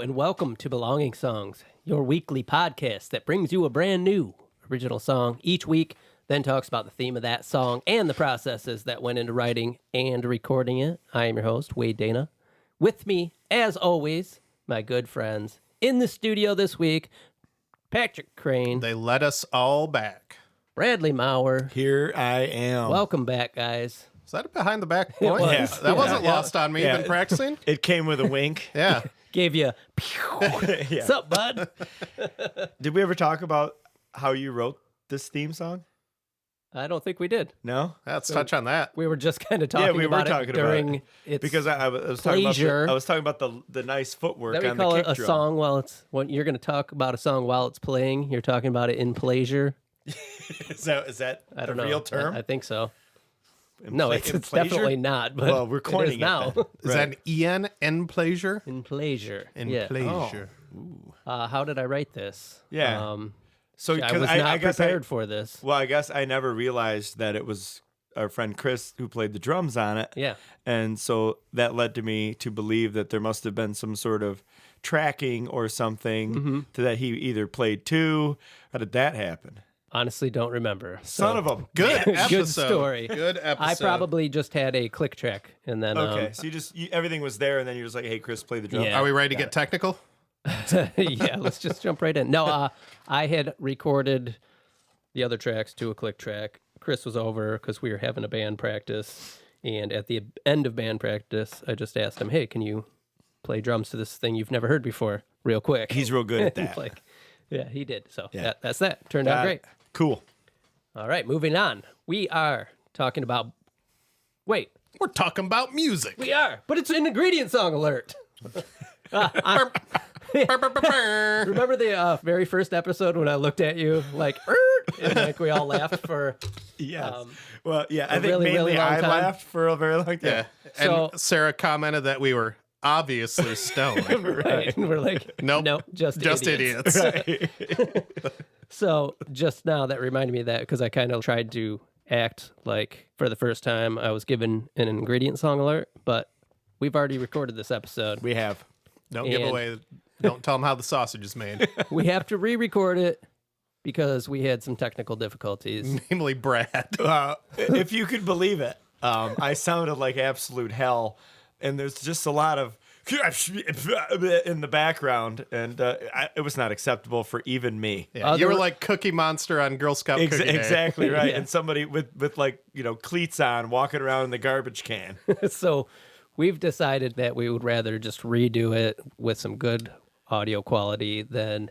and welcome to Belonging Songs, your weekly podcast that brings you a brand new original song each week, then talks about the theme of that song and the processes that went into writing and recording it. I am your host, Wade Dana. With me, as always, my good friends in the studio this week, Patrick Crane. They let us all back. Bradley Maurer. Here I am. Welcome back, guys. Is that a behind the back point? was. That wasn't lost on me. Yeah. Been practicing? It came with a wink. Yeah. Gave you, Yeah. what's up, bud? Did we ever talk about how you wrote this theme song? I don't think we did. No? Let's touch on that. We were just kind of talking we were about talking it about during it. its Because I was pleasure. talking about the nice footwork That we on call the it kick a drum. song while it's when you're going to talk about a song while it's playing. You're talking about it in pleasure. Is that I don't a know. real term? I think so. No, it's pleasure? definitely not. But Well, we're it coining is it now. then. Is that an EN in pleasure? In pleasure. In yeah. pleasure. How did I write this? Yeah. So I was not prepared for this. Well, I guess I never realized that it was our friend Chris who played the drums on it. Yeah. And so that led to me to believe that there must have been some sort of tracking or something to that he either played too. How did that happen? Honestly, don't remember. Son of a Good episode. Good story. Good episode. I probably just had a click track and then Okay, so everything was there, and then you're just like, "Hey, Chris, play the drum." Yeah. Are we ready to get technical? yeah, let's just jump right in. No, I had recorded the other tracks to a click track. Chris was over because we were having a band practice, and at the end of band practice, I just asked him, "Hey, can you play drums to this thing you've never heard before, real quick?" He's real good at And that. yeah, he did. So Yeah. that's that. Turned out great. Cool. All right, moving on. We are talking about. Wait, We're talking about music. we are, but it's an ingredient song alert. Remember the very first episode when I looked at you like, and like we all laughed for Yes. Well, yeah. I think really, mainly really long I time. laughed for a very long time. Yeah. So- And Sarah commented that we were obviously stoned. right, and we're like, Nope. nope, just idiots. So just now that reminded me of that because I kind of tried to act like for the first time I was given an ingredient song alert, but we've already recorded this episode. We have. Don't give And- away. Don't tell them how the sausage is made. We have to re-record it because we had some technical difficulties. Namely, Brad. If you could believe it, I sounded like absolute hell, and there's just a lot of in the background, and it was not acceptable for even me. Yeah, you were like Cookie Monster on Girl Scout Cookie Day. Exactly right. Yeah. And somebody with like cleats on walking around in the garbage can. So we've decided that we would rather just redo it with some good audio quality than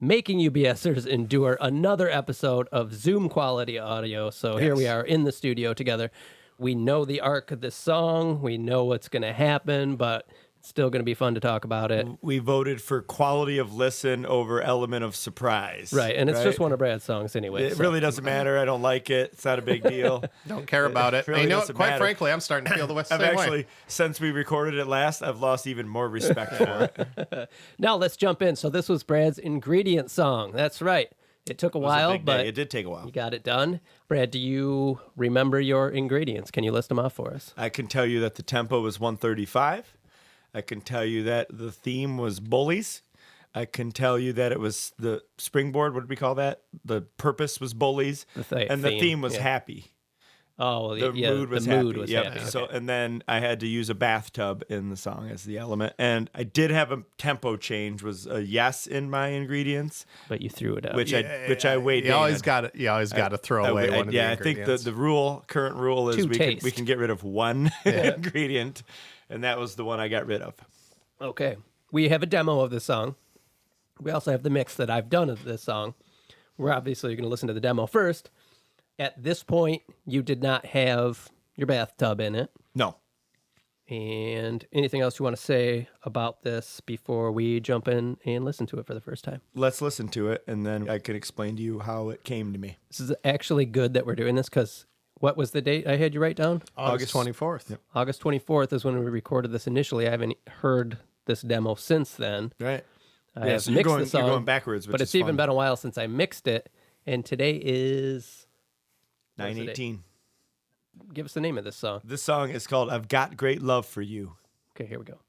making you BSers endure another episode of Zoom quality audio. So here we are in the studio together. We know the arc of this song. We know what's going to happen, but it's still going to be fun to talk about it. We voted for quality of listen over element of surprise. Right, and it's just one of Brad's songs anyway. It so. really doesn't matter. I don't like it. It's not a big deal. Don't care about it. really And you know, doesn't quite matter. frankly, I'm starting to feel the same I've actually, way. since we recorded it last, I've lost even more respect for it. Now let's jump in. So this was Brad's ingredient song. That's right. It took a It was a while, big day. but It did take a while. you got it done. Brad, do you remember your ingredients? Can you list them off for us? I can tell you that the tempo was 135. I can tell you that the theme was bullies. I can tell you that it was the springboard. What did we call that? The purpose was bullies, and the theme was happy. Oh, The yeah, mood was the happy. mood was Yep. happy. So, Okay. and then I had to use a bathtub in the song as the element, and I did have a tempo change. Was a yes in my ingredients, But you threw it out. which I weighed. You always got to. You always got to throw away one of the I think ingredients. the current rule is To we taste. can get rid of one ingredient, and that was the one I got rid of. Okay. We have a demo of this song. We also have the mix that I've done of this song. We're obviously going to listen to the demo first. At this point, you did not have your bathtub in it. No. And anything else you want to say about this before we jump in and listen to it for the first time? Let's listen to it, and then I can explain to you how it came to me. This is actually good that we're doing this because what was the date I had you write down? August 24th. Yep. August 24th is when we recorded this initially. I haven't heard this demo since then. Right. I Yeah, have so you're mixed the song, going backwards, which but is it's even fun. been a while since I mixed it. And today is... what's the date? 9/18. Give us the name of this song. This song is called "I've Got Great Love for You." Okay, here we go.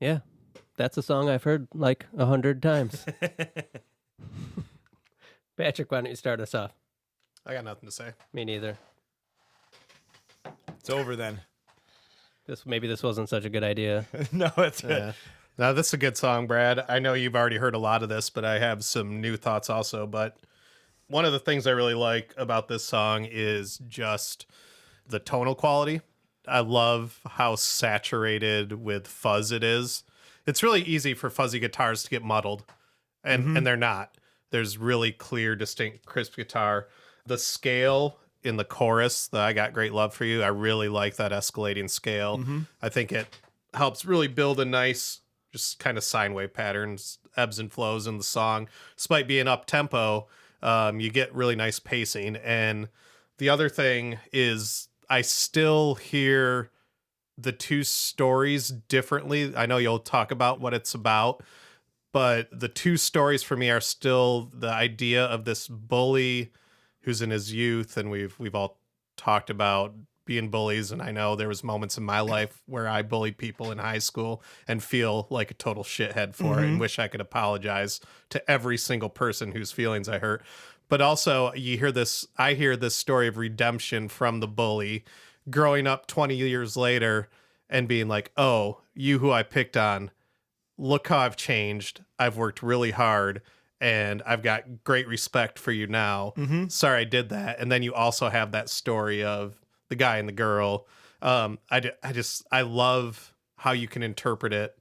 Yeah, that's a song I've heard like 100 times. Patrick, why don't you start us off? I got nothing to say. Me neither. It's over then. Maybe this wasn't such a good idea. No, it's good. Yeah. Now, this is a good song, Brad. I know you've already heard a lot of this, but I have some new thoughts also. But one of the things I really like about this song is just the tonal quality. I love how saturated with fuzz it is. It's really easy for fuzzy guitars to get muddled, and they're not. There's really clear, distinct, crisp guitar. The scale in the chorus, the I Got Great Love for You, I really like that escalating scale. I think it helps really build a nice, just kind of sine wave patterns, ebbs and flows in the song. Despite being up tempo, you get really nice pacing. And the other thing is I still hear the two stories differently. I know you'll talk about what it's about, but the two stories for me are still the idea of this bully who's in his youth, and we've all talked about being bullies, and I know there was moments in my life where I bullied people in high school and feel like a total shithead for it and wish I could apologize to every single person whose feelings I hurt. But also I hear this story of redemption from the bully growing up 20 years later and being like, oh, you who I picked on, look how I've changed. I've worked really hard and I've got great respect for you now. Sorry I did that. And then you also have that story of the guy and the girl. I love how you can interpret it.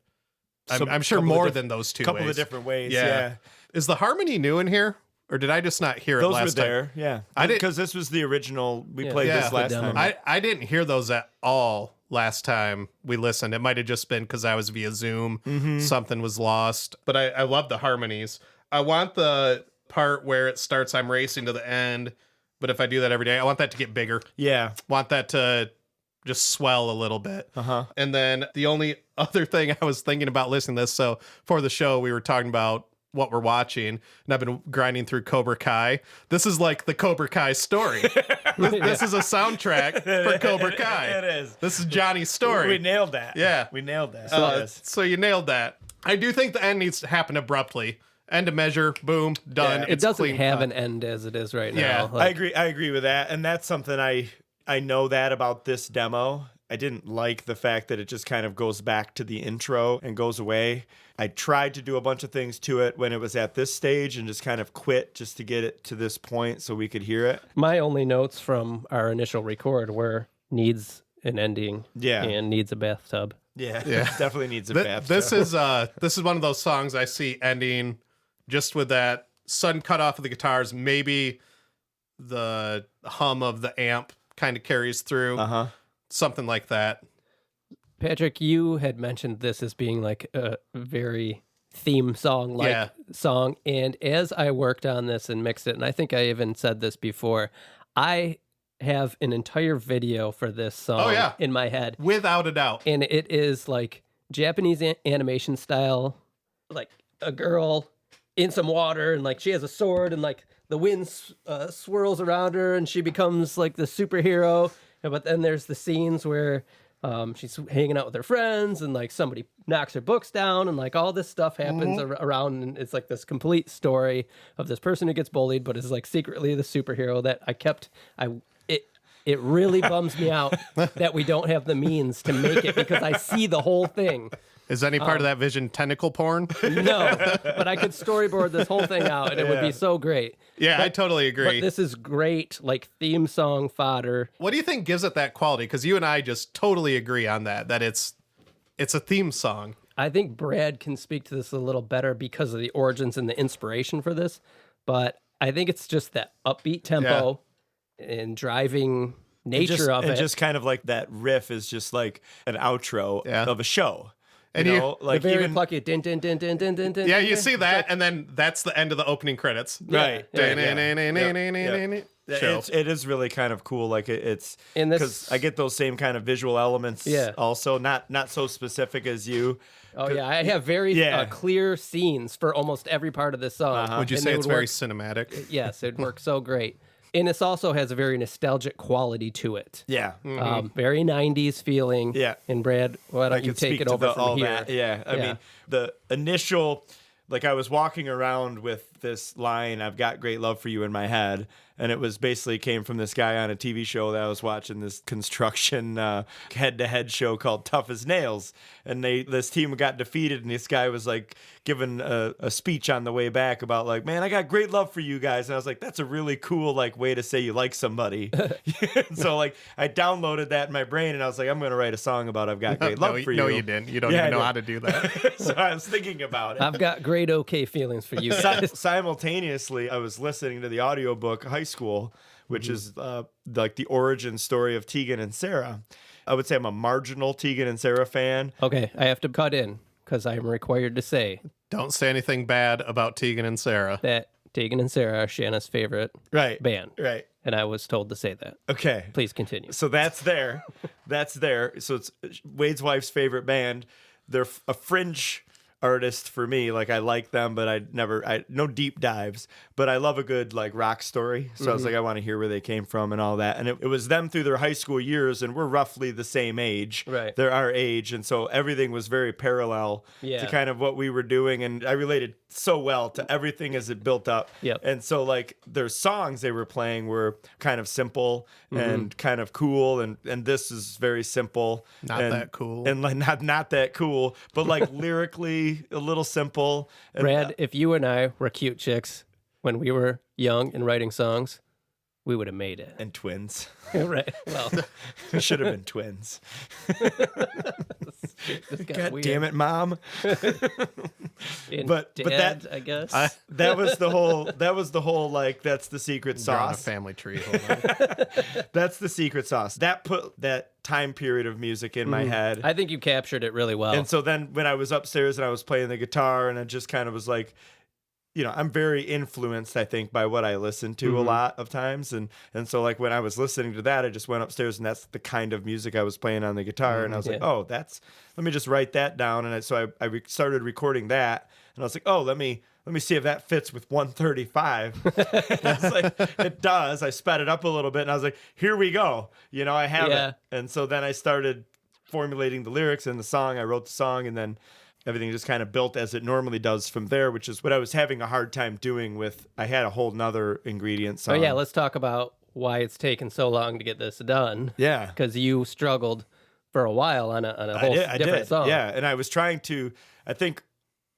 I'm sure more than those two couple ways. of different ways. Yeah. Is the harmony new in here? Or did I just not hear it Those last were there. time? Yeah. I did, because this was the original. We Yeah, played yeah. this last The demo. time. I didn't hear those at all last time we listened. It might have just been because I was via Zoom. Something was lost. But I love the harmonies. I want the part where it starts, I'm racing to the end. But if I do that every day, I want that to get bigger. Yeah. Want that to just swell a little bit. And then the only other thing I was thinking about listening to this, so for the show, we were talking about what we're watching, and I've been grinding through Cobra Kai. This is like the Cobra Kai story. This is a soundtrack for Cobra Kai. It is. This is Johnny's story. We nailed that. Yeah. We nailed that. So you nailed that. I do think the end needs to happen abruptly. End of measure, boom, done. Yeah, It doesn't clean have cut. an end as it is right now. Yeah, I agree with that. And that's something I know that about this demo. I didn't like the fact that it just kind of goes back to the intro and goes away. I tried to do a bunch of things to it when it was at this stage and just kind of quit just to get it to this point so we could hear it. My only notes from our initial record were needs an ending and needs a bathtub. Yeah. Yeah. Definitely needs a bath. This is one of those songs I see ending just with that sudden cut off of the guitars. Maybe the hum of the amp kind of carries through. Something like that. Patrick, you had mentioned this as being like a very theme song song. And as I worked on this and mixed it, and I think I even said this before, I have an entire video for this song in my head. Without a doubt. And it is like Japanese animation style, like a girl in some water and like she has a sword and like the wind swirls around her and she becomes like the superhero. But then there's the scenes where she's hanging out with her friends and like somebody knocks her books down and like all this stuff happens around, and it's like this complete story of this person who gets bullied but is like secretly the superhero that it really bums me out that we don't have the means to make it because I see the whole thing. Is any part of that vision tentacle porn? No, but I could storyboard this whole thing out and it would be so great. Yeah, I totally agree. But this is great, like theme song fodder. What do you think gives it that quality? Because you and I just totally agree on that it's a theme song. I think Brad can speak to this a little better because of the origins and the inspiration for this. But I think it's just that upbeat tempo and driving nature of it. And just kind of like that riff is just like an outro of a show. And you know, like the very even plucky din din din din din din din. Yeah, you see that, and then that's the end of the opening credits. right. Show. It is really kind of cool. Like it's And this- because I get those same kind of visual elements. Also not so specific as you. Oh yeah, I have very clear scenes for almost every part of this song. Would you And say they it's would very work- cinematic? Yes, it works so great. And this also has a very nostalgic quality to it. Yeah. Very 90s feeling. Yeah. And Brad, why don't you could take speak it to over from all here? that. Yeah. I mean, the initial, like I was walking around with this line, I've got great love for you in my head. And it was basically came from this guy on a TV show that I was watching, this construction head-to-head show called Tough as Nails. And this team got defeated, and this guy was like giving a speech on the way back about like, man, I got great love for you guys. And I was like, that's a really cool like way to say you like somebody. So like I downloaded that in my brain, and I was like, I'm going to write a song about I've got great love for you. No, you didn't. You don't even know how to do that. So I was thinking about it. I've got great okay feelings for you guys. Simultaneously, I was listening to the audiobook High School, which is like the origin story of Tegan and Sarah. I would say I'm a marginal Tegan and Sarah fan. Okay, I have to cut in because I am required to say Don't say anything bad about Tegan and Sarah. that Tegan and Sarah are Shanna's favorite band. Right. And I was told to say that. Okay. Please continue. So that's there. That's there. So it's Wade's wife's favorite band. They're a fringe artist for me. Like I like them, but I no deep dives, but I love a good like rock story. So I was like, I want to hear where they came from and all that. And it was them through their high school years, and we're roughly the same age. Right. They're our age. And so everything was very parallel to kind of what we were doing. And I related so well to everything as it built up. Yep. And so like their songs they were playing were kind of simple and kind of cool. And this is very simple. Not that cool. And like not that cool, but like lyrically a little simple. And, Brad, if you and I were cute chicks when we were young and writing songs, we would have made it. and twins. Right. Well, We should have been twins. this got God weird. damn it, Mom. And but Dad, that- I guess. That was the whole like that's the secret Drawing a sauce. family tree. Hold on. That's the secret sauce. That put that time period of music in my head. I think you captured it really well. And so then when I was upstairs and I was playing the guitar and I just kind of was like, you know, I'm very influenced, I think, by what I listen to a lot of times. And so like when I was listening to that, I just went upstairs and that's the kind of music I was playing on the guitar. And I was like, oh, let me just write that down. And so I started recording that. And I was like, oh, let me see if that fits with 135. And I was like, it does. I sped it up a little bit and I was like, here we go. You know, I have it. And so then I started formulating the lyrics and the song. I wrote the song and then everything just kind of built as it normally does from there, which is what I was having a hard time doing with. I had a whole nother ingredient song. Oh, yeah, let's talk about why it's taken so long to get this done. Yeah. Because you struggled for a while on a whole different song. Yeah, and I was trying to, I think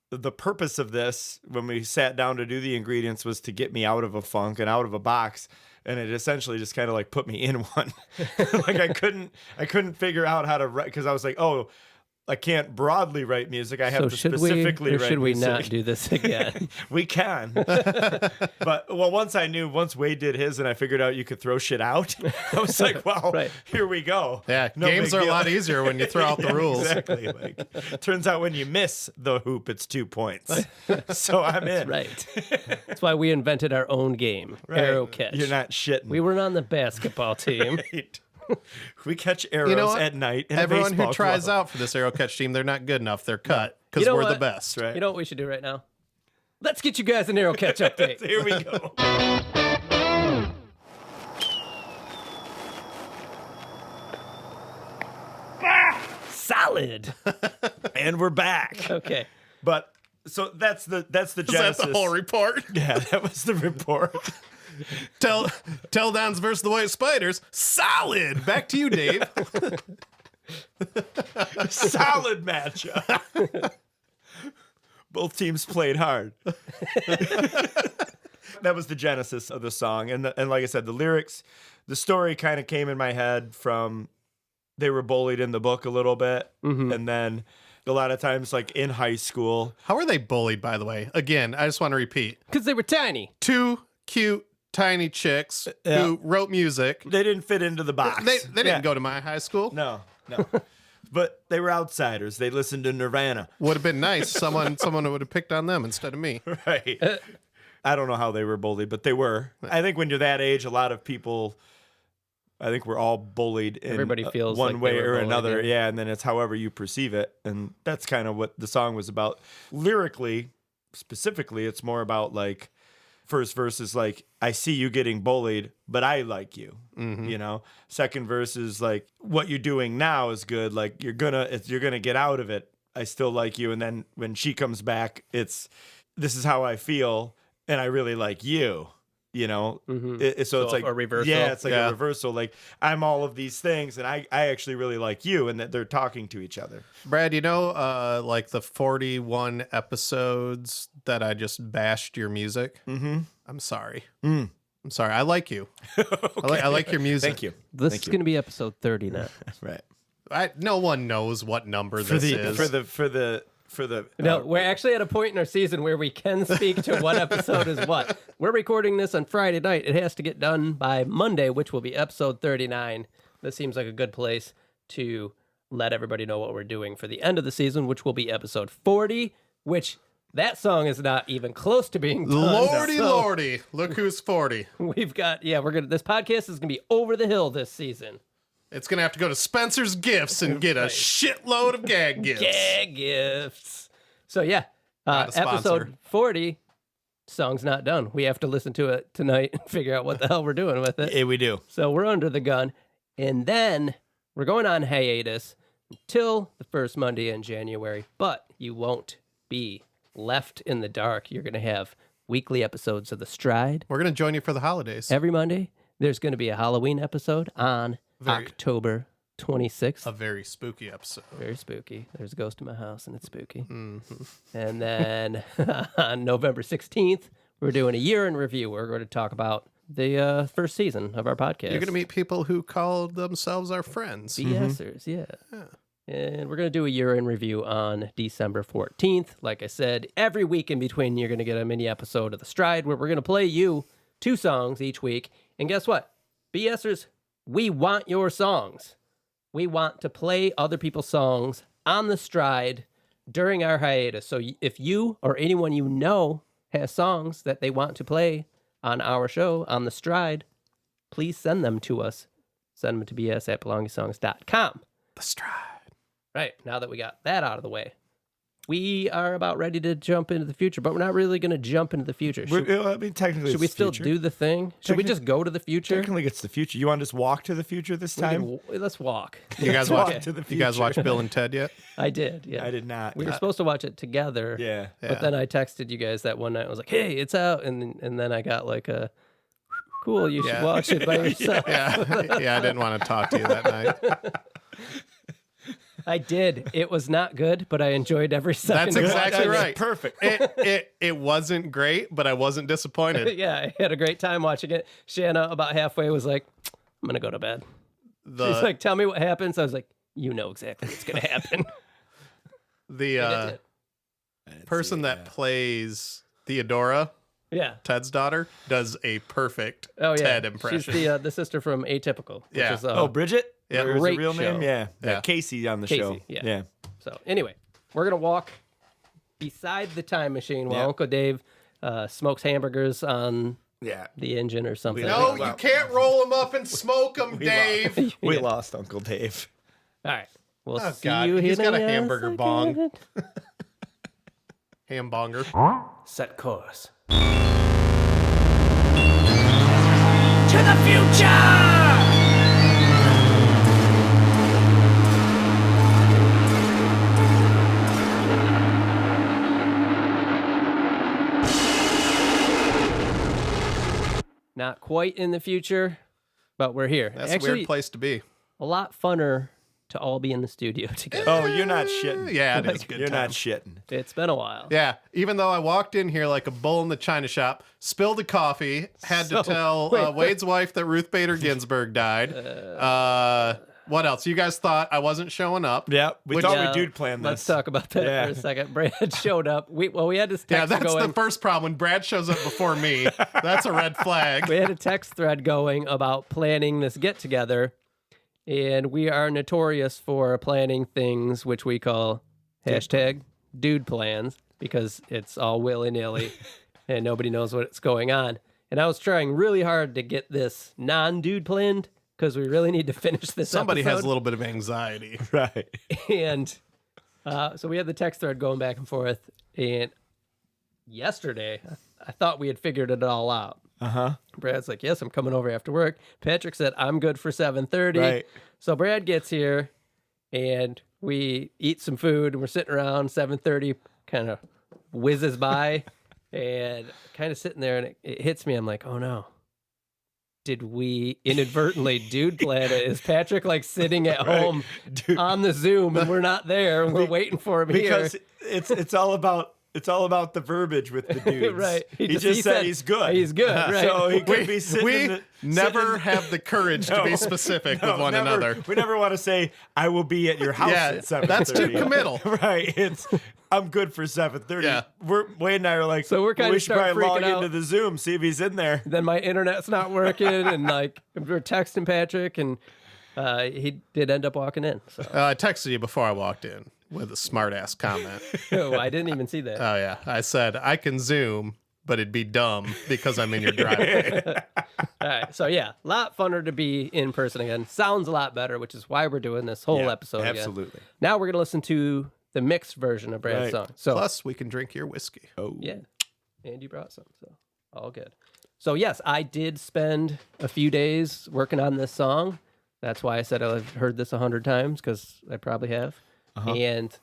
the purpose of this, when we sat down to do the ingredients, was to get me out of a funk and out of a box. And it essentially just kind of like put me in one. Like I couldn't figure out how to write, because I was like, oh, I can't broadly write music. I have to specifically write music. Should we not do this again? We can. But, well, once Wade did his and I figured out you could throw shit out, I was like, well, here we go. Yeah, No games big are a deal. lot easier when you throw out the rules. Exactly. Like, turns out when you miss the hoop, it's 2 points. So I'm in. Right. That's why we invented our own game, Right. Arrow Catch. You're not shitting. We were on the basketball team. Right. We catch arrows You know what? at night. In Everyone a who baseball tries glove. out for this arrow catch team, they're not good enough. They're cut because You know we're the what? best. Right. You know what we should do right now? Let's get you guys an Arrow Catch update. Here we go. Solid. And we're back. Okay. But so that's the Is genesis. that the whole report? Yeah, that was the report. Tell Downs versus the White Spiders. Solid. Back to you, Dave. Solid matchup. Both teams played hard. That was the genesis of the song, and like I said, the lyrics, the story kind of came in my head from they were bullied in the book a little bit, and then a lot of times, like in high school. How are they bullied, by the way? Again, I just want to repeat. Because they were tiny. Two cute, tiny chicks who wrote music. They didn't fit into the box. They didn't go to my high school. No. But they were outsiders. They listened to Nirvana. Would have been nice. Someone would have picked on them instead of me. Right. I don't know how they were bullied, but they were. I think when you're that age, a lot of people, I think we're all bullied in Everybody feels one like way they were or bullied, another. yeah. Yeah, and then it's however you perceive it. And that's kind of what the song was about. Lyrically, specifically, it's more about like first verse is like, I see you getting bullied, but I like you. You know, second verse is like, what you're doing now is good. Like you're gonna get out of it. I still like you. And then when she comes back, it's, this is how I feel, and I really like you. You know, so it's like a reversal. Yeah, it's like a reversal. Like I'm all of these things, and I actually really like you, and that they're talking to each other. Brad, like the 41 episodes that I just bashed your music. I'm sorry. I'm sorry. I like you. Okay. I like your music. Thank you. This is going to be episode 30 now. Right. No one knows what number this is. For the No, we're actually at a point in our season where we can speak to what episode is what. We're recording this on Friday night. It has to get done by Monday, which will be episode 39. This seems like a good place to let everybody know what we're doing for the end of the season, which will be episode 40, which that song is not even close to being done. Lordy, look who's 40. We've got, this podcast is going to be over the hill this season. It's going to have to go to Spencer's Gifts and get a shitload of gag gifts. Gag gifts. So, Not a sponsor. episode 40, song's not done. We have to listen to it tonight and figure out what the hell we're doing with it. Yeah, we do. So, we're under the gun. And then we're going on hiatus until the first Monday in January. But you won't be left in the dark. You're going to have weekly episodes of The Stride. We're going to join you for the holidays. Every Monday, there's going to be a Halloween episode on October 26th. A very spooky episode. Very spooky. There's a ghost in my house, and it's spooky. And then on November 16th, we're doing a year in review. We're going to talk about the first season of our podcast. You're going to meet people who called themselves our friends. BSers, yeah. And we're going to do a year in review on December 14th. Like I said, every week in between, you're going to get a mini episode of The Stride where we're going to play you 2 songs each week. And guess what? BSers, we want your songs. We want to play other people's songs on The Stride during our hiatus. So if you or anyone you know has songs that they want to play on our show, on The Stride, please send them to us. Send them to bs@belongingsongs.com. The Stride. Right, now that we got that out of the way, we are about ready to jump into the future, but we're not really going to jump into the future. Technically, should we still do the thing? Should we just go to the future? Technically, it's the future. You want to just walk to the future this time? Let's walk. You guys Walk watch to the You guys future. watch Bill and Ted yet? I did, yeah. I did not. We were supposed to watch it together. Yeah. But then I texted you guys that one night. I was like, hey, it's out. And then I got like a, cool, you should watch it by yourself. Yeah, I didn't want to talk to you that night. I did. It was not good, but I enjoyed every second. That's of exactly watching it. right. Perfect. It wasn't great, but I wasn't disappointed. Yeah, I had a great time watching it. Shanna, about halfway, was like, I'm going to go to bed. She's like, tell me what happens. I was like, you know exactly what's going to happen. The person that plays Theodora, Ted's daughter, does a perfect Ted impression. She's the sister from Atypical. Which is, Bridget? Yeah, Or is great her real show. name? Yeah. Yeah. Casey on the Casey, show. yeah. So anyway, we're going to walk beside the time machine while Uncle Dave smokes hamburgers on the engine or something. No, you can't roll them up and smoke them, Dave. We lost Uncle Dave. All right. We'll Oh, see God. you He's in got a hamburger bong. Hambonger. Set course. To the future! Not quite in the future, but we're here. That's Actually, a weird place to be. a lot funner to all be in the studio together. Oh, you're not shitting. Yeah, it is good You're time. not shitting. It's been a while. Yeah, even though I walked in here like a bull in the china shop, spilled a coffee, had to tell Wade's wife that Ruth Bader Ginsburg died. What else? You guys thought I wasn't showing up? Yeah, we thought we did plan this. Let's talk about that for a second. Brad showed up. We had this text Yeah, that's going. the first problem. When Brad shows up before me, that's a red flag. We had a text thread going about planning this get-together, and we are notorious for planning things which we call hashtag dude plans because it's all willy-nilly and nobody knows what's going on. And I was trying really hard to get this non-dude planned because we really need to finish this Somebody episode. has a little bit of anxiety. Right. And so we had the text thread going back and forth. And yesterday, I thought we had figured it all out. Brad's like, yes, I'm coming over after work. Patrick said, I'm good for 7:30. Right. So Brad gets here, and we eat some food, and we're sitting around. 7:30 kind of whizzes by, and kind of sitting there, and it hits me. I'm like, oh no. Did we inadvertently dude plan it? Is Patrick like sitting at home on the Zoom, and we're not there, and we're waiting for him Because here? it's all about the verbiage with the dudes. Right. He just said he's good. He's good, right. So he could be sitting We in the, never have the courage to be specific with one another. We never want to say, I will be at your house at 7:30. That's too committal. Right. I'm good for 7:30. Yeah. Wade and I are like, So we're kinda we should start probably log freaking out. into the Zoom, see if he's in there. Then my internet's not working, and like we're texting Patrick, and he did end up walking in. So I texted you before I walked in with a smart ass comment. oh, I didn't even see that. Oh yeah, I said I can Zoom, but it'd be dumb because I'm in your driveway. All right, so yeah, a lot funner to be in person again. Sounds a lot better, which is why we're doing this whole Yeah, episode again. absolutely. Now we're gonna listen to the mixed version of Brad's Right. song. So Plus, we can drink your whiskey. Oh. yeah, and you brought some, so all good. So yes, I did spend a few days working on this song. That's why I said I've heard this 100 times, because I probably have. And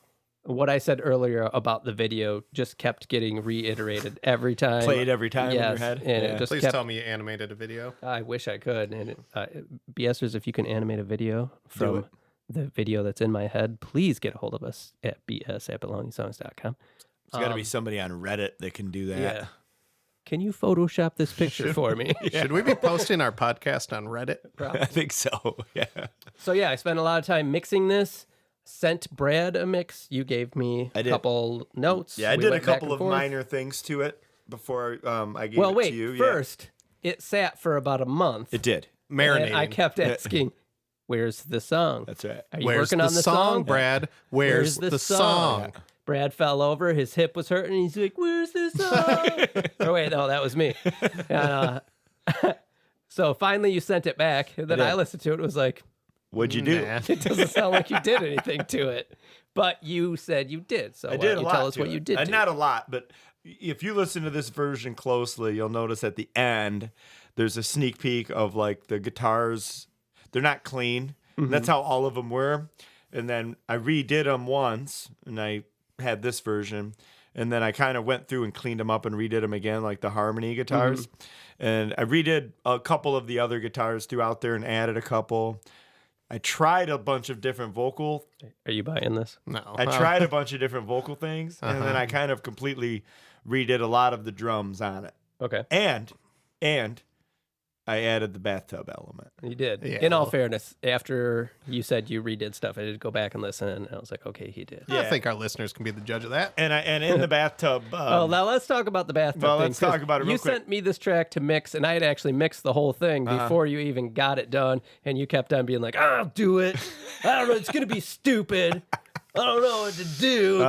what I said earlier about the video just kept getting reiterated every time. Played every time in your Yes, head. and Yeah. it just Please kept. tell me you animated a video. I wish I could. And BSers, if you can animate a video from the video that's in my head, please get a hold of us at bs@belongingsongs.com. There's got to be somebody on Reddit that can do that. Yeah. Can you Photoshop this picture for me? Should we be posting our podcast on Reddit? I think so. Yeah. So yeah, I spent a lot of time mixing this. Sent Brad a mix. You gave me I a did. couple notes. Yeah, I We did a went back couple and of forth. minor things to it before I gave Well, it wait. to you. Yeah. First, it sat for about a month. It did. Marinating. And I kept asking, "Where's the song? That's right. Are you Where's working the on the song, Brad? Where's the song? Brad fell over. His hip was hurting. He's like, "Where's the song?" Or wait, no, that was me. And, so finally, you sent it back. And then did. I listened to it. It was like, What'd you do? Nah. it doesn't sound like you did anything to it. But you said you did. So I why did don't a you lot tell us to what it. you did? to Not it? a lot, but if you listen to this version closely, you'll notice at the end there's a sneak peek of like the guitars. They're not clean. Mm-hmm. That's how all of them were. And then I redid them once, and I had this version. And then I kind of went through and cleaned them up and redid them again, like the harmony guitars. Mm-hmm. And I redid a couple of the other guitars throughout there and added a couple. I tried a bunch of different vocal. Are you buying this? No. I tried a bunch of different vocal things, and then I kind of completely redid a lot of the drums on it. Okay. And I added the bathtub element. You did. Yeah, In all well- fairness, after you said you redid stuff, I did go back and listen, and I was like, okay, he did. I think our listeners can be the judge of that. And in the bathtub. Oh, now let's talk about the bathtub well, thing, let's talk 'cause about it real You quick. sent me this track to mix, and I had actually mixed the whole thing before you even got it done, and you kept on being like, I'll do it. I don't know. It's going to be stupid. I don't know what to do.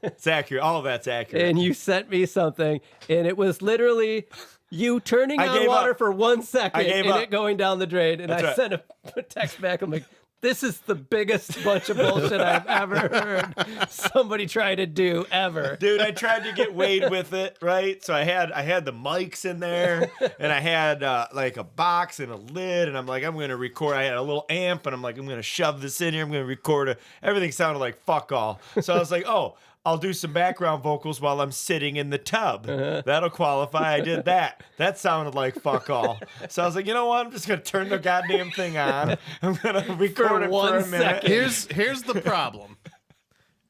It's accurate. All of that's accurate. And you sent me something, and it was literally you turning I on gave water up. for 1 second I gave and up. it going down the drain. And That's I right. sent a text back. I'm like, this is the biggest bunch of bullshit I've ever heard somebody try to do ever. Dude, I tried to get Wade with it, right? So I had the mics in there, and I had like a box and a lid, and I'm like, I'm gonna record. I had a little amp, and I'm like, I'm gonna shove this in here. I'm gonna record it. Everything sounded like fuck all. So I was like, oh, I'll do some background vocals while I'm sitting in the tub. That'll qualify. I did that. That sounded like fuck all. So I was like, you know what? I'm just gonna turn the goddamn thing on. I'm gonna record it for 1 a minute. second. Here's the problem.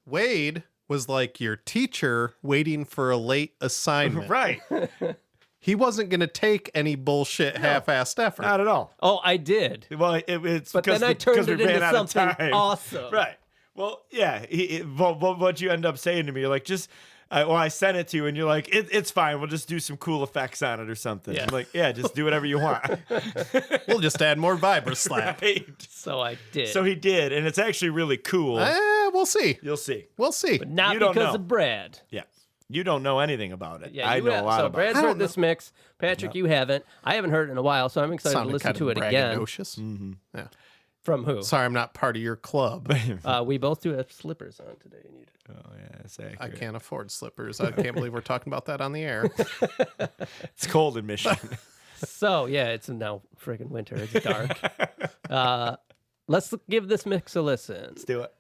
Wade was like your teacher waiting for a late assignment. Right. He wasn't going to take any bullshit half-assed effort. Not at all. Oh, I did. Well, it's But because then I turned because we it ran into out of something time. awesome. Right. Well, yeah. What you end up saying to me, you're like, I sent it to you, and you're like, it's fine. We'll just do some cool effects on it or something. Yeah. I'm like, yeah, just do whatever you want. We'll just add more vibra slap. Right. So I did. So he did, and it's actually really cool. We'll see. You'll see. We'll see. Not you don't because know. of Brad. Yeah. You don't know anything about it. Yeah, I you know have. a lot so about Brad's it. heard this mix. Patrick, you haven't. I haven't heard it in a while, so I'm excited to Sounded listen kind to of it again. braggadocious. Yeah. From who? Sorry, I'm not part of your club. We both do have slippers on today. Oh, yeah, that's accurate. I can't afford slippers. I can't believe we're talking about that on the air. It's cold in Michigan. So, yeah, it's now friggin' winter. It's dark. Let's give this mix a listen. Let's do it.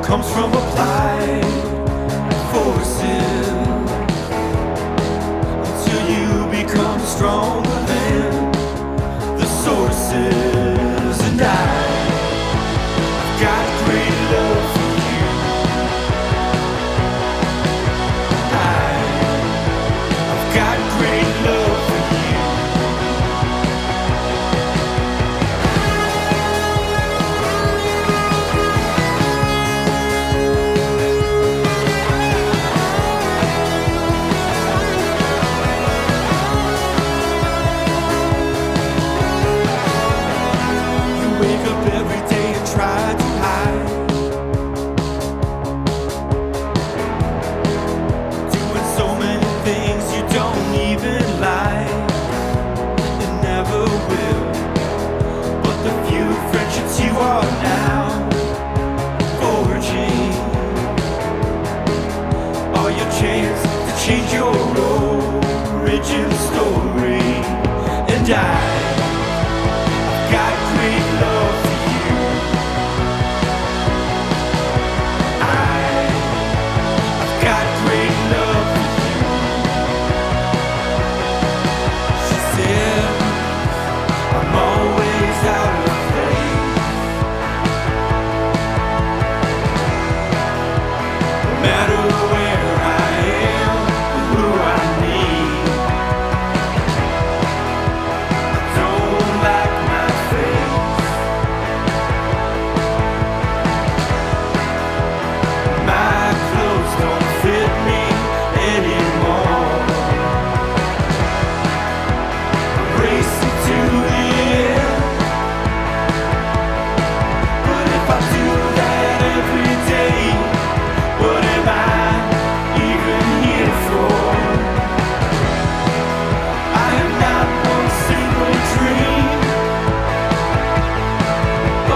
Comes from applied forces until you become stronger than the sources. And I've got great love for you. I've got great love for you. Change your origin story, and I've got great love for you. I've got great love for you. She said, I'm always out of place, no matter where I am. Who I need. I don't like my face. My clothes don't fit me anymore. I'm racing to the end. But if I do that every day, what am I even here for? I have not one single dream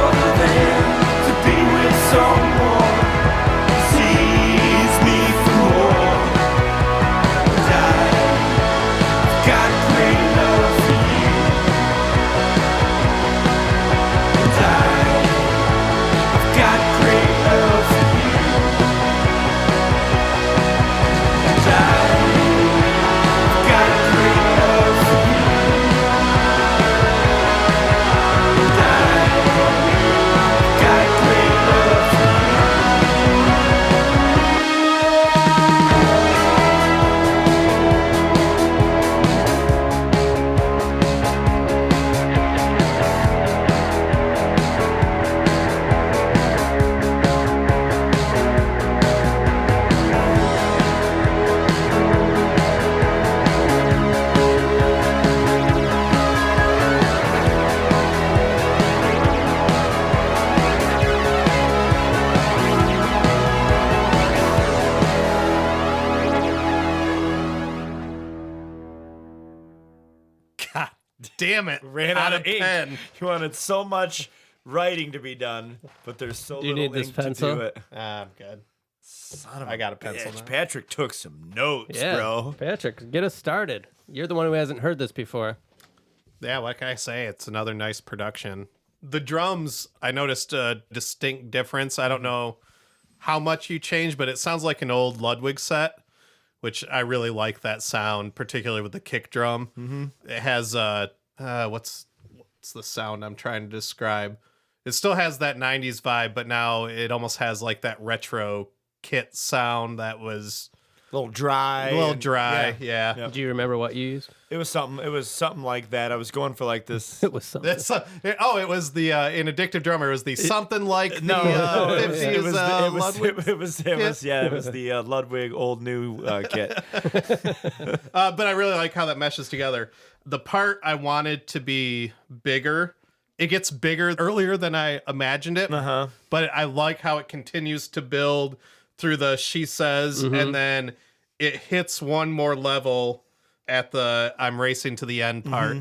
other than to be with someone who sees me for more. And I've got great love for you. And I've got great love for you. And I've got great love for you. And I've got great love for you. God, Damn it. ran out of ink. pen. You wanted so much writing to be done, but there's so Do you little need this ink to pencil? do it. I'm good. Son of I got a pencil bitch. now. Patrick took some notes, Yeah, bro. Patrick, get us started. You're the one who hasn't heard this before. Yeah, like I say, it's another nice production. The drums, I noticed a distinct difference. I don't know how much you changed, but it sounds like an old Ludwig set, which I really like that sound, particularly with the kick drum. Mm-hmm. It has what's It's the sound I'm trying to describe. It still has that 90s vibe, but now it almost has like that retro kit sound that was A little dry. Yeah. Yep. Do you remember what you used? It was something like that. I was going for like this. It was something. It was the in Addictive Drummer. It was the something like the No, it 50s Ludwig. it was the Ludwig old new kit. But I really like how that meshes together. The part I wanted to be bigger, it gets bigger earlier than I imagined it. But I like how it continues to build through the she says, and then it hits one more level at the I'm racing to the end part.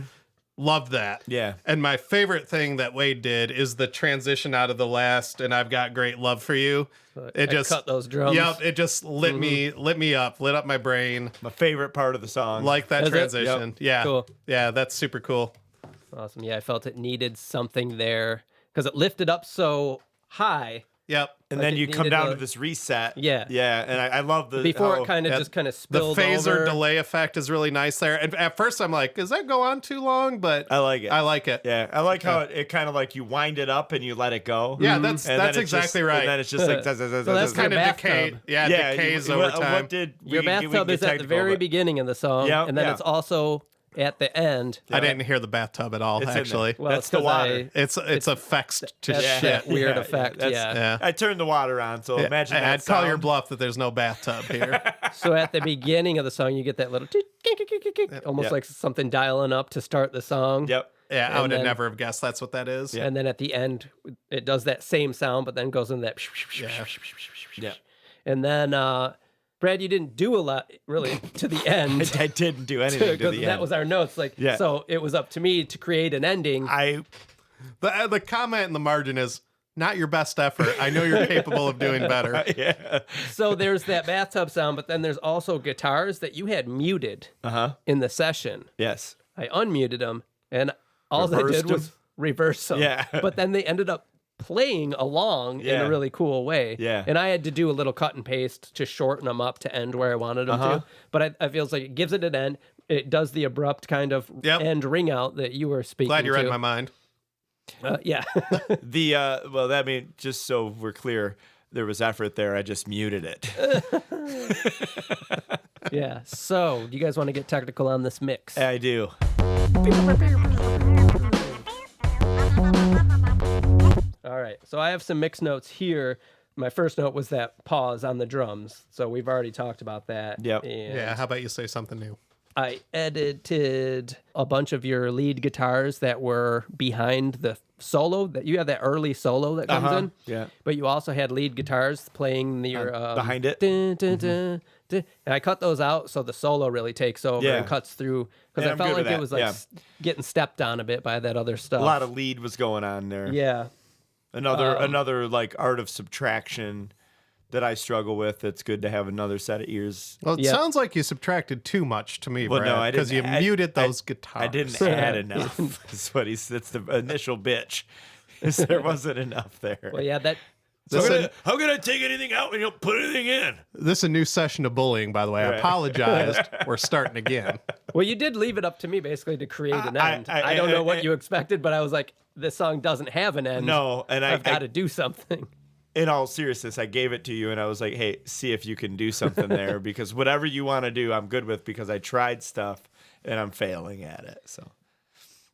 Love that. Yeah. And my favorite thing that Wade did is the transition out of the last and I've got great love for you. It just cut those drums. Yep, it just lit me up, lit up my brain. My favorite part of the song. Like that Is it? transition. Yep. Yeah. Cool. Yeah, that's super cool. Awesome. Yeah, I felt it needed something there because it lifted up so high. Yep. and like then it you come needed down a- to this reset. Yeah. Yeah. And I love the Before how- it kind of yeah, just kind of The spilled phaser over. delay effect is really nice there. And at first I'm like, does that go on too long? But I like it. I like it. Yeah, I like how it kind of like you wind it up and you let it go. Yeah, that's And then it's exactly just, right. And then it's just like that's Kind your of decay. bathtub. Yeah, decays over time. What did Your we can bathtub get is at the technical, very but- beginning of the song, Yeah, and then yeah. it's also at the end. I didn't hear the bathtub at all, It's in there. actually. Well, That's it's the 'cause water. It's effects to that's shit. that weird Yeah, effect. that's- Yeah. Yeah. I turned the water on, so imagine that I'd call your sound. bluff that there's no bathtub here. So at the beginning of the song, you get that little almost Yep. like something dialing up to start the song. Yep. Yeah, I And would have then- never have guessed that's what that is. And then at the end, it does that same sound, but then goes in that. Yeah. And then, Brad, you didn't do a lot really to the end. I didn't do anything to Because the that end. was our notes. Like, Yeah. so it was up to me to create an ending. The comment in the margin is not your best effort. I know you're capable of doing better. Yeah. So there's that bathtub sound, but then there's also guitars that you had muted in the session. Yes. I unmuted them, and all I Reversed did was reverse them. Yeah. But then they ended up playing along in Yeah. a really cool way. Yeah. And I had to do a little cut and paste to shorten them up to end where I wanted them to. But I feels like it gives it an end. It does the abrupt kind of Yep. end ring out that you were speaking Glad you read to. my mind. Yeah. Well, that mean just so we're clear, there was effort there. I just muted it. Yeah. So, do you guys want to get technical on this mix? I do. All right. So I have some mix notes here. My first note was that pause on the drums. So we've already talked about that. Yep. And Yeah, how about you say something new? I edited a bunch of your lead guitars that were behind the solo. That you have that early solo that comes in. Yeah. But you also had lead guitars playing your behind it. dun, dun, dun, dun. And I cut those out so the solo really takes over Yeah. and cuts through because Yeah, I I'm felt good like with it that. was like Yeah. getting stepped on a bit by that other stuff. A lot of lead was going on there. yeah. Another like art of subtraction that I struggle with. It's good to have another set of ears. Well, it Yeah. sounds like you subtracted too much to me, Well, no, I Brad, because you didn't. muted I- those guitars. I didn't add enough. That's what he's. That's the initial bitch. Is there wasn't enough there. Well, yeah, that. How can I take anything out when you don't put anything in? This is a new session of bullying, by the way. I Right. apologized. We're starting again. Well, you did leave it up to me basically to create an I- end. I- I don't know I- what you expected, but I was like, this song doesn't have an end. No, and I've got I to do something. in all seriousness, I gave it to you and I was like, hey, see if you can do something there because whatever you want to do, I'm good with because I tried stuff and I'm failing at it. So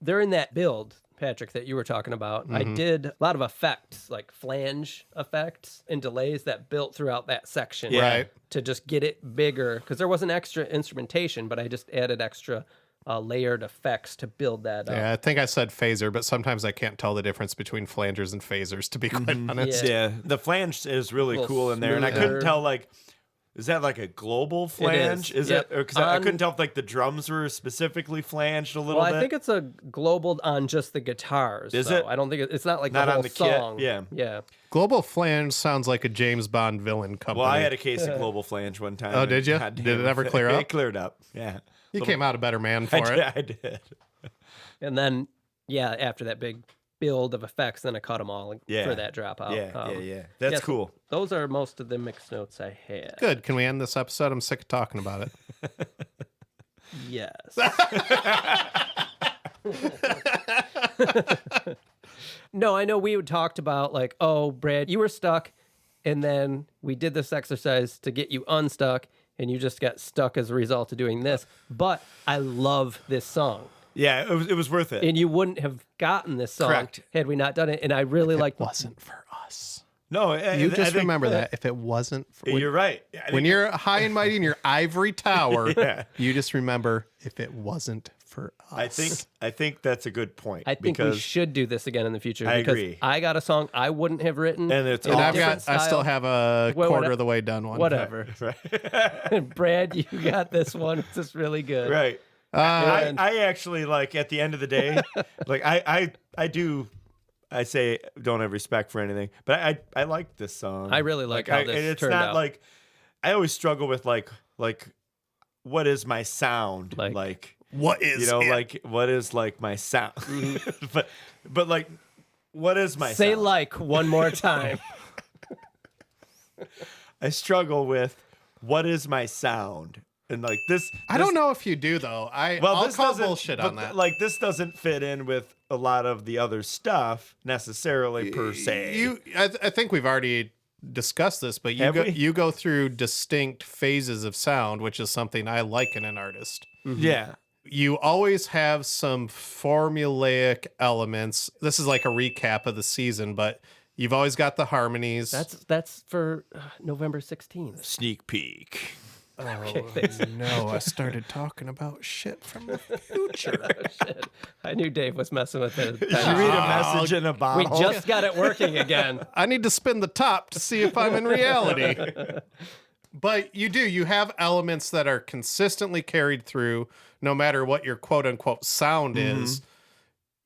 During that build, Patrick, that you were talking about, I did a lot of effects, like flange effects and delays that built throughout that section. Yeah. Right. To just get it bigger, because there wasn't extra instrumentation, but I just added extra layered effects to build that up. Yeah, I think I said phaser, but sometimes I can't tell the difference between flangers and phasers, to be quite honest. yeah, the flange is really Little cool in there, and I smoother. couldn't tell like. Is that like a global flange? is. Is Yep. it? Because I On- couldn't tell if like the drums were specifically flanged a little Well, bit. I think it's a global on just the guitars. Is though. it? I don't think it's not like Not the on whole the kit, song. yeah. Yeah. Global Flange sounds like a James Bond villain company. Well, I had a case of global flange one time. Oh, and did ya? goddamn, Did it ever clear up? It cleared up. Yeah, You came out a better man for I it. did, I did. And then, yeah, after that big build of effects, then I cut them all Yeah. for that dropout. Yeah. That's so cool. Those are most of the mix notes I had. Good. Can we end this episode? I'm sick of talking about it. Yes. No, I know we had talked about like, oh, Brad, you were stuck, and then we did this exercise to get you unstuck, and you just got stuck as a result of doing this. But I love this song. Yeah, it was worth it. And you wouldn't have gotten this song Correct. had we not done it. And I really like Wasn't for us. No, You just remember that if it wasn't for You're right. when you're high and mighty in your ivory tower, Yeah. you just remember if it wasn't for us. I think that's a good point. I think we because should do this again in the future. I because agree. I got a song I wouldn't have written. And it's in a And different I still style. have a Well, quarter of the way done one. Whatever. Right. Brad, you got this one. It's just really good. Right. And- I actually like at the end of the day, like I say don't have respect for anything, but I like this song. I really like how this and it's turned not out. like I always struggle with like what is my sound like What is you know it? like what is like my sound but like what is my Say sound? like one more time. I struggle with what is my sound and like this I don't know if you do though. I'll this call doesn't- bullshit but on that. Like this doesn't fit in with a lot of the other stuff necessarily per se. I think we've already discussed this, but Have we? you go through distinct phases of sound, which is something I like in an artist. Yeah. You always have some formulaic elements. This is like a recap of the season, but you've always got the harmonies. That's for November 16th. Sneak peek. Okay, thanks. No, I started talking about shit from the future. Shit. I knew Dave was messing with it. Did you read a message in a We bottle? just got it working again. I need to spin the top to see if I'm in reality. But you have elements that are consistently carried through no matter what your quote unquote sound is.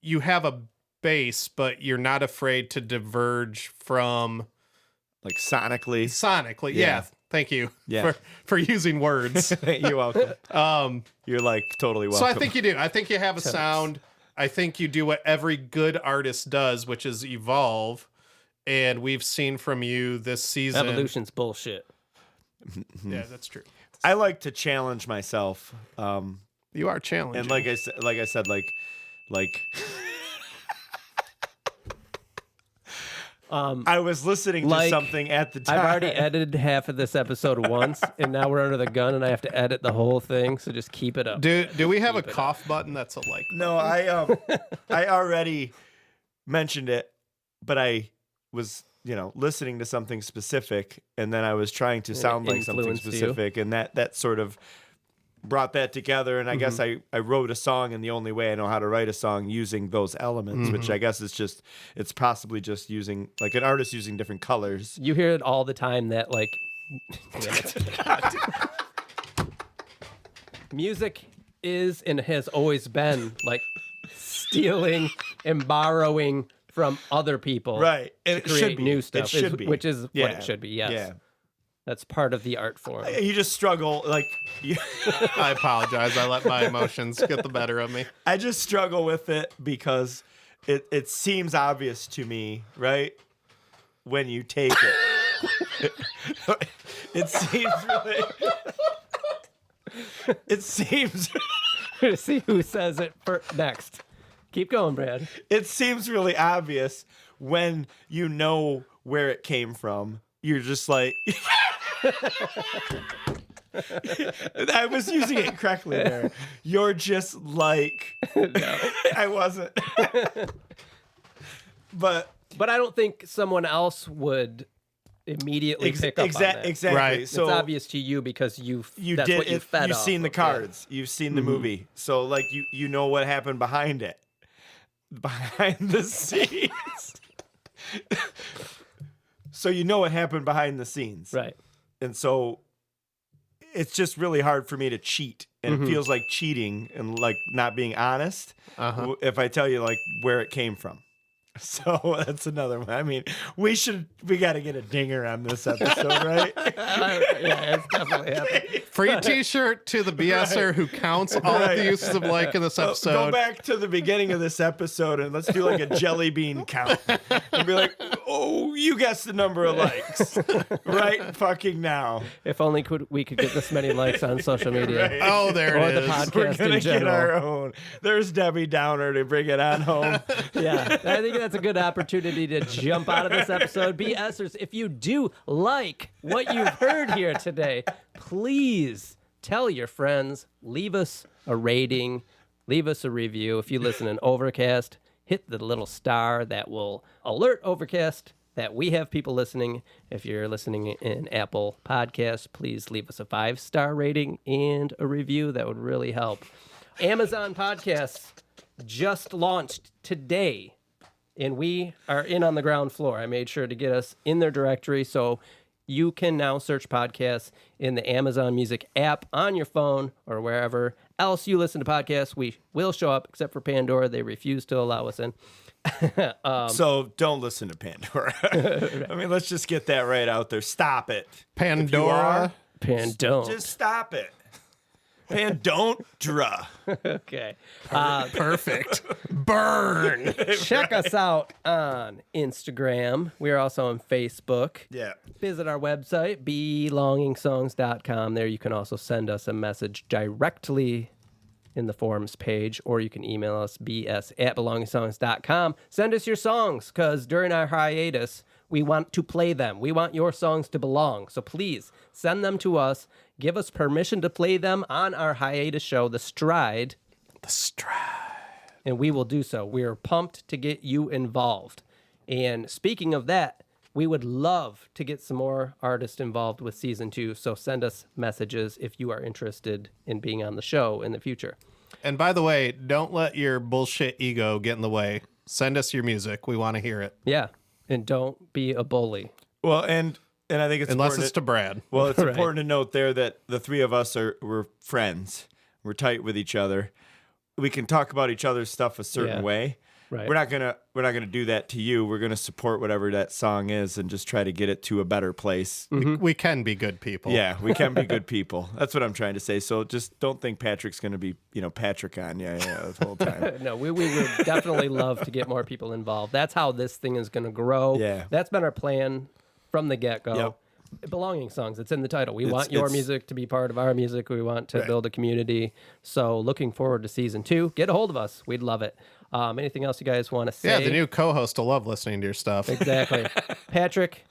You have a base, but you're not afraid to diverge from like sonically. sonically. Yeah. Yeah. Thank you Yeah. for using words. You're welcome. You're like totally welcome. So I think you do. I think you have a sound. I think you do what every good artist does, which is evolve. And we've seen from you this season. Evolution's bullshit. Yeah, that's true. I like to challenge myself. You are challenging. And like I said, like I was listening to like, something at the time. I've already edited half of this episode once, and now we're under the gun, and I have to edit the whole thing. So just keep it up. do we have a cough button that's a like? No, I already mentioned it, but I was, listening to something specific, and then I was trying to sound like something influenced you. specific, and that sort of brought that together. And I guess I wrote a song in the only way I know how to write a song using those elements, which I guess it's possibly just using like an artist using different colors. You hear it all the time that like music is and has always been like stealing and borrowing from other people, Right. And to it should create be. new stuff, It should be. which is what Yeah. it should be. Yes, Yeah. that's part of the art form. You just struggle like I apologize. I let my emotions get the better of me. I just struggle with it because it seems obvious to me, right? When you take it. It seems really It seems To see who says it next. Keep going, Brad. it seems really obvious when you know where it came from. You're just like I was using it correctly there. You're just like No. I wasn't. But But I don't think someone else would immediately pick up on that. exactly. Right. So it's obvious to you because you that's did what you it, fed you've off seen the of, yeah. cards. You've seen the movie. So like you know what happened behind it. Behind the scenes. So you know what happened behind the scenes. Right. And so it's just really hard for me to cheat. And it feels like cheating and like not being honest if I tell you like where it came from. So that's another one. I mean, we got to get a dinger on this episode, right? Yeah, it's definitely happening. Free T-shirt to the BSer who counts all of the uses of like in this Go episode. back to the beginning of this episode and let's do like a jelly bean count and be like, Oh, you guessed the number of likes right fucking now. If only we could get this many likes on social media. Right. Oh, there Or it the is. podcast We're gonna in get general. our own. There's Debbie Downer to bring it on home. Yeah, I think that's a good opportunity to jump out of this episode. BSers, if you do like what you've heard here today, please tell your friends, leave us a rating, leave us a review. If you listen in Overcast, hit the little star that will alert Overcast that we have people listening. If you're listening in Apple Podcasts, please leave us a 5-star rating and a review. That would really help. Amazon Podcasts just launched today, and we are in on the ground floor. I made sure to get us in their directory, so you can now search podcasts in the Amazon Music app on your phone or wherever else you listen to podcasts. We will show up, except for Pandora. They refuse to allow us in. So don't listen to Pandora. I mean, let's just get that right out there. Stop it. Pandora. Pandora. Just stop it. Pandora. Okay. Perfect. Burn. Check us out on Instagram. We are also on Facebook. Yeah. Visit our website, belongingsongs.com. There you can also send us a message directly in the forums page, or you can email us, bs@belongingsongs.com. Send us your songs, because during our hiatus, we want to play them. We want your songs to belong. So please send them to us. Give us permission to play them on our hiatus show, The Stride. The stride. And we will do so. We are pumped to get you involved. And speaking of that, we would love to get some more artists involved with season 2. So send us messages if you are interested in being on the show in the future. And by the way, don't let your bullshit ego get in the way. Send us your music. We want to hear it. Yeah. And don't be a bully. Well, and I think it's Unless important it's to Brad. Well, it's Right. important to note there that the three of us we're friends. We're tight with each other. We can talk about each other's stuff a certain Yeah. way. Right. We're not gonna do that to you. We're gonna support whatever that song is and just try to get it to a better place. We can be good people. Yeah, we can be good people. That's what I'm trying to say. So just don't think Patrick's gonna be, Patrick on the whole time. No, we would definitely love to get more people involved. That's how this thing is going to grow. Yeah. That's been our plan from the get-go. Yep. Belonging songs. It's in the title. We want your music to be part of our music. We want to build a community. So looking forward to season 2. Get a hold of us. We'd love it. Anything else you guys want to say? Yeah, the new co-host will love listening to your stuff. Exactly. Patrick,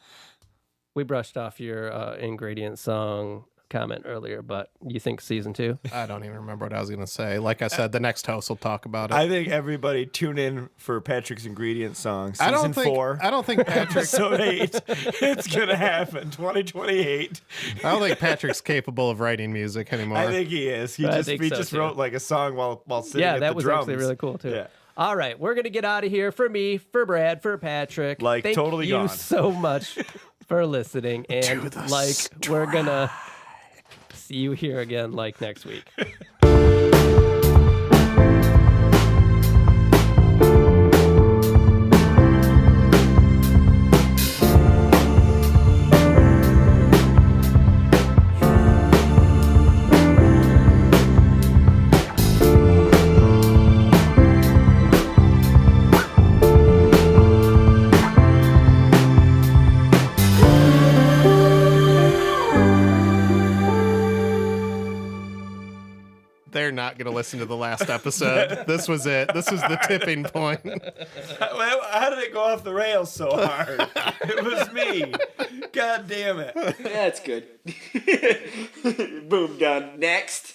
we brushed off your ingredient song comment earlier, but you think season 2? I don't even remember what I was going to say. Like I said, the next host will talk about it. I think everybody tune in for Patrick's ingredient song. Season 4. I don't think Patrick. Episode 8. It's gonna happen. 2028. I don't think Patrick's capable of writing music anymore. I think he is. He I just think he so, just too. wrote like a song while sitting Yeah, at that the was drums. actually really cool, too. Yeah. All right, we're going to get out of here. For me, for Brad, for Patrick. Like, Thank totally you gone. so much for listening. And we're going to see you here again next week. They're not going to listen to the last episode. This was it. This was the tipping point. How did it go off the rails so hard? It was me. God damn it. That's good. Boom, done. Next.